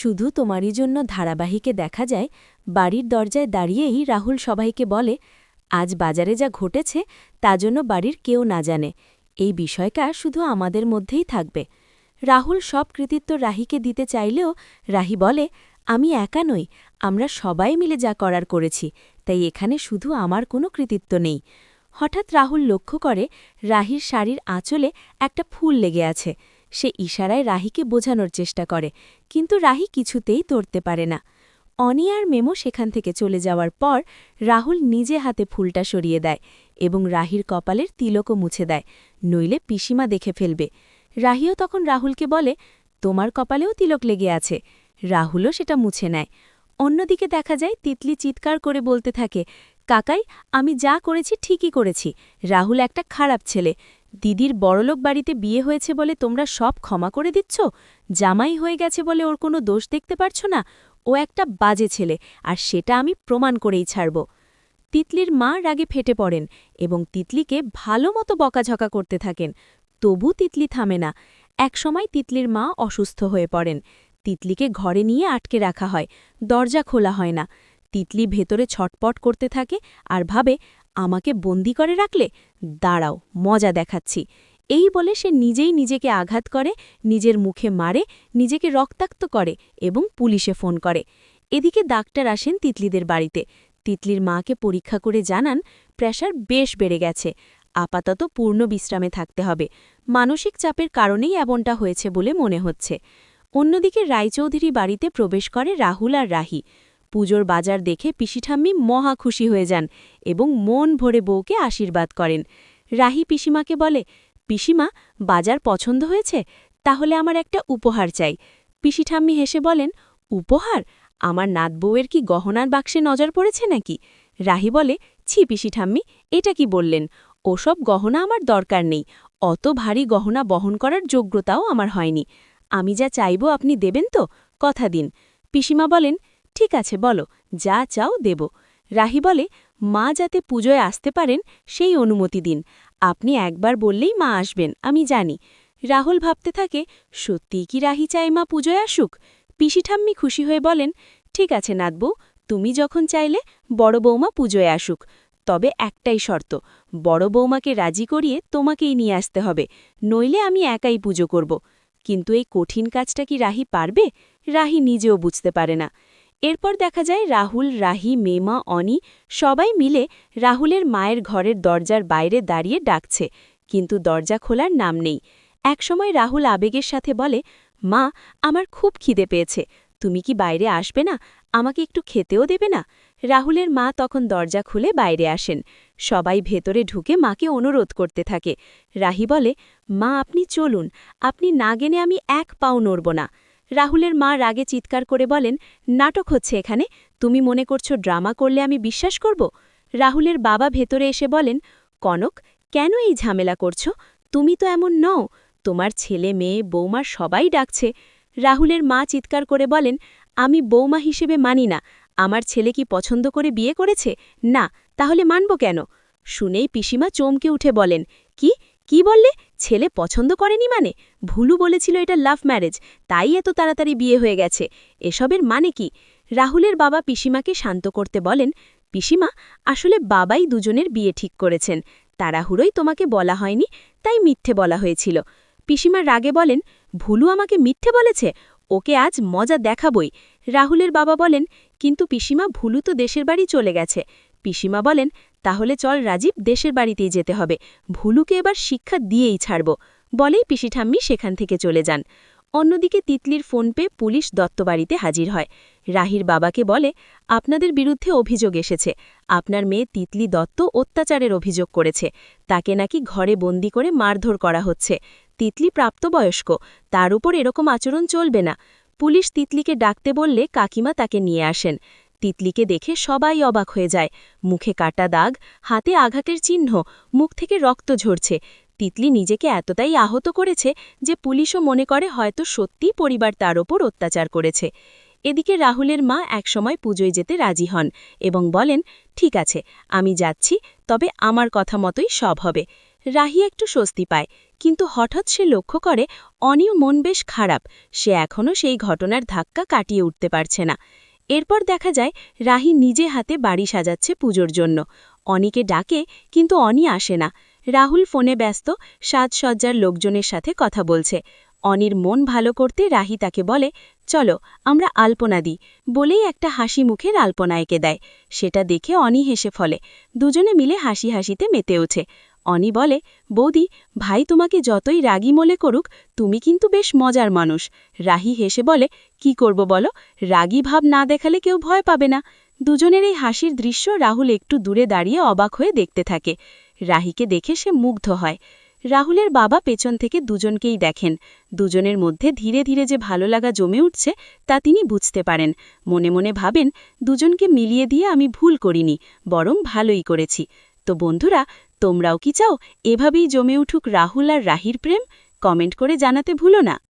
শুধু তোমারই জন্য ধারাবাহিকে দেখা যায় বাড়ির দরজায় দাঁড়িয়েই রাহুল সবাইকে বলে, আজ বাজারে যা ঘটেছে তা জন্য বাড়ির কেউ না জানে, এই বিষয়টা শুধু আমাদের মধ্যেই থাকবে। রাহুল সব কৃতিত্ব রাহিকে দিতে চাইলেও রাহি বলে, আমি একা নই, আমরা সবাই মিলে যা করার করেছি, তাই এখানে শুধু আমার কোনো কৃতিত্ব নেই। হঠাৎ রাহুল লক্ষ্য করে রাহির শাড়ির আঁচলে একটা ফুল লেগে আছে। সে ইশারায় রাহিকে বোঝানোর চেষ্টা করে, কিন্তু রাহি কিছুতেই ধরতে পারে না। অনি আর মেমো সেখান থেকে চলে যাওয়ার পর রাহুল নিজে হাতে ফুলটা সরিয়ে দেয় এবং রাহির কপালের তিলকও মুছে দেয়, নইলে পিসিমা দেখে ফেলবে। রাহিও তখন রাহুলকে বলে, তোমার কপালেও তিলক লেগে আছে। রাহুলও সেটা মুছে নেয়। অন্যদিকে দেখা যায় তিতলি চিৎকার করে বলতে থাকে, কাকাই, আমি যা করেছি ঠিকই করেছি, রাহুল একটা খারাপ ছেলে। দিদির বড়লোক বাড়িতে বিয়ে হয়েছে বলে তোমরা সব ক্ষমা করে দিচ্ছ, জামাই হয়ে গেছে বলে ওর কোনো দোষ দেখতে পারছ না। ও একটা বাজে ছেলে, আর সেটা আমি প্রমাণ করেই ছাড়ব। তিতলির মা রাগে ফেটে পড়েন এবং তিতলিকে ভালো মতো বকাঝকা করতে থাকেন। তবু তিতলি থামে না। একসময় তিতলির মা অসুস্থ হয়ে পড়েন। তিতলিকে ঘরে নিয়ে আটকে রাখা হয়, দরজা খোলা হয় না। তিতলি ভেতরে ছটপট করতে থাকে আর ভাবে, আমাকে বন্দি করে রাখলে, দাঁড়াও, মজা দেখাচ্ছি। এই বলে সে নিজেই নিজেকে আঘাত করে, নিজের মুখে মারে, নিজেকে রক্তাক্ত করে এবং পুলিশে ফোন করে। এদিকে ডাক্তার আসেন তিতলিদের বাড়িতে। তিতলির মাকে পরীক্ষা করে জানান প্রেশার বেশ বেড়ে গেছে, আপাতত পূর্ণ বিশ্রামে থাকতে হবে। মানসিক চাপের কারণেই এমনটা হয়েছে বলে মনে হচ্ছে। অন্যদিকে রায়চৌধুরী বাড়িতে প্রবেশ করে রাহুল আর রাহি। পুজোর বাজার দেখে পিসিঠাম্মি মহা খুশি হয়ে যান এবং মন ভরে বউকে আশীর্বাদ করেন। রাহি পিসিমাকে বলে, পিসিমা, বাজার পছন্দ হয়েছে? তাহলে আমার একটা উপহার চাই। পিসিঠাম্মি হেসে বলেন, উপহার? আমার নাত বউয়ের কি গহনার বাক্সে নজর পড়েছে নাকি? রাহি বলে, ছি পিসিঠাম্মি, এটা কি বললেন? ওসব গহনা আমার দরকার নেই, অত ভারী গহনা বহন করার যোগ্যতাও আমার হয়নি। আমি যা চাইব আপনি দেবেন তো? কথা দিন। পিসিমা বলেন, ঠিক আছে, বলো, যা চাও দেব। রাহি বলে, মা যাতে পুজোয় আসতে পারেন সেই অনুমতি দিন। আপনি একবার বললেই মা আসবেন, আমি জানি। রাহুল ভাবতে থাকে, সত্যিই কি রাহি চায় মা পুজোয় আসুক? পিসিঠাম্মি খুশি হয়ে বলেন, ঠিক আছে নাতবউ, তুমি যখন চাইলে বড় বৌমা পুজোয় আসুক। তবে একটাই শর্ত, বড় বৌমাকে রাজি করিয়ে তোমাকেই নিয়ে আসতে হবে, নইলে আমি একাই পুজো করব। কিন্তু এই কঠিন কাজটা কি রাহি পারবে? রাহি নিজেও বুঝতে পারে না। এরপর দেখা যায় রাহুল, রাহি, মেমা, অনি সবাই মিলে রাহুলের মায়ের ঘরের দরজার বাইরে দাঁড়িয়ে ডাকছে, কিন্তু দরজা খোলার নাম নেই। একসময় রাহুল আবেগের সাথে বলে, মা, আমার খুব খিদে পেয়েছে, তুমি কি বাইরে আসবে না? আমাকে একটু খেতেও দেবে না? রাহুলের মা তখন দরজা খুলে বাইরে আসেন। সবাই ভেতরে ঢুকে মাকে অনুরোধ করতে থাকে। রাহি বলে, মা, আপনি চলুন, আপনি না গেলে আমি এক পাও নড়ব না। রাহুলের মা রাগে চিৎকার করে বলেন, নাটক হচ্ছে এখানে, তুমি মনে করছো ড্রামা করলে আমি বিশ্বাস করব? রাহুলের বাবা ভেতরে এসে বলেন, কনক, কেন এই ঝামেলা করছো? তুমি তো এমন নও, তোমার ছেলে মেয়ে বৌমা সবাই ডাকছে। রাহুলের মা চিৎকার করে বলেন, আমি বৌমা হিসেবে মানি না। আমার ছেলে কি পছন্দ করে বিয়ে করেছে? না, তাহলে মানব কেন? শুনেই পিসিমা চমকে উঠে বলেন, কি কি বললে? ছেলে পছন্দ করেনি মানে? ভুলু বলেছিল এটা লাভ ম্যারেজ, তাই এত তাড়াতাড়ি বিয়ে হয়ে গেছে। এসবের মানে কি? রাহুলের বাবা পিসিমাকে শান্ত করতে বলেন, পিসিমা, আসলে বাবাই দুজনের বিয়ে ঠিক করেছেন, তাড়াহুড়োই তোমাকে বলা হয়নি, তাই মিথ্যে বলা হয়েছিল। পিসিমা রাগে বলেন, ভুলু আমাকে মিথ্যে বলেছে? ওকে আজ মজা দেখাবই। রাহুলের বাবা বলেন, কিন্তু পিসিমা, ভুলু তো দেশের বাড়ি চলে গেছে। পিসিমা বলেন, তাহলে চল রাজীব, দেশের বাড়িতেই যেতে হবে, ভুলুকে এবার শিক্ষা দিয়েই ছাড়ব। বলেই পিসিঠাম্মি সেখান থেকে চলে যান। অন্যদিকে তিতলির ফোন পেয়ে পুলিশ দত্তবাড়িতে হাজির হয়। রাহির বাবাকে বলে, আপনাদের বিরুদ্ধে অভিযোগ এসেছে, আপনার মেয়ে তিতলি দত্ত অত্যাচারের অভিযোগ করেছে, তাকে নাকি ঘরে বন্দি করে মারধর করা হচ্ছে। তিতলি প্রাপ্তবয়স্ক, তার উপর এরকম আচরণ চলবে না। পুলিশ তিতলিকে ডাকতে বললে কাকিমা তাকে নিয়ে আসেন। তিতলিকে দেখে সবাই অবাক হয়ে যায়, মুখে কাটা দাগ, হাতে আঘাতের চিহ্ন, মুখ থেকে রক্ত ঝরছে। তিতলি নিজেকে এতটাই আহত করেছে যে পুলিশও মনে করে হয়তো সত্যিই পরিবার তার ওপর অত্যাচার করেছে। এদিকে রাহুলের মা একসময় পুজোয় যেতে রাজি হন এবং বলেন, ঠিক আছে, আমি যাচ্ছি, তবে আমার কথা মতোই সব হবে। রাহি একটু স্বস্তি পায়, কিন্তু হঠাৎ সে লক্ষ্য করে অনির মন বেশ খারাপ। সে এখনও সেই ঘটনার ধাক্কা কাটিয়ে উঠতে পারছে না। এরপর দেখা যায় রাহি নিজে হাতে বাড়ি সাজাচ্ছে পুজোর জন্য। অনিকে ডাকে, কিন্তু অনি আসে না। রাহুল ফোনে ব্যস্ত, সাজসজ্জার লোকজনের সাথে কথা বলছে। অনির মন ভালো করতে রাহি তাকে বলে, চলো আমরা আলপনা দিই, বলেই একটা হাসি মুখের আলপনা এঁকে দেয়। সেটা দেখে অনি হেসে ফলে। দুজনে মিলে হাসি হাসিতে মেতে ওঠে। অনি বলে, বৌদি, ভাই তোমাকে যতই রাগী মনে করুক, তুমি কিন্তু বেশ মজার মানুষ। রাহি হেসে বলে, কি করব বলো, রাগী ভাব না দেখালে কেউ ভয় পাবে না। দুজনের এই হাসির দৃশ্য রাহুল একটু দূরে দাঁড়িয়ে অবাক হয়ে দেখতে থাকে। রাহিকে দেখে সে মুগ্ধ হয়। রাহুলের বাবা পেছন থেকে দুজনকেই দেখেন। দুজনের মধ্যে ধীরে ধীরে যে ভালো লাগা জমে উঠছে তা তিনি বুঝতে পারেন। মনে মনে ভাবেন, দুজনকে মিলিয়ে দিয়ে আমি ভুল করিনি, বরং ভালোই করেছি। তো বন্ধুরা, তোমরাও কি চাও এভাবেই জমে উঠুক রাহুল আর রাহির প্রেম? কমেন্ট করে জানাতে ভুলো না।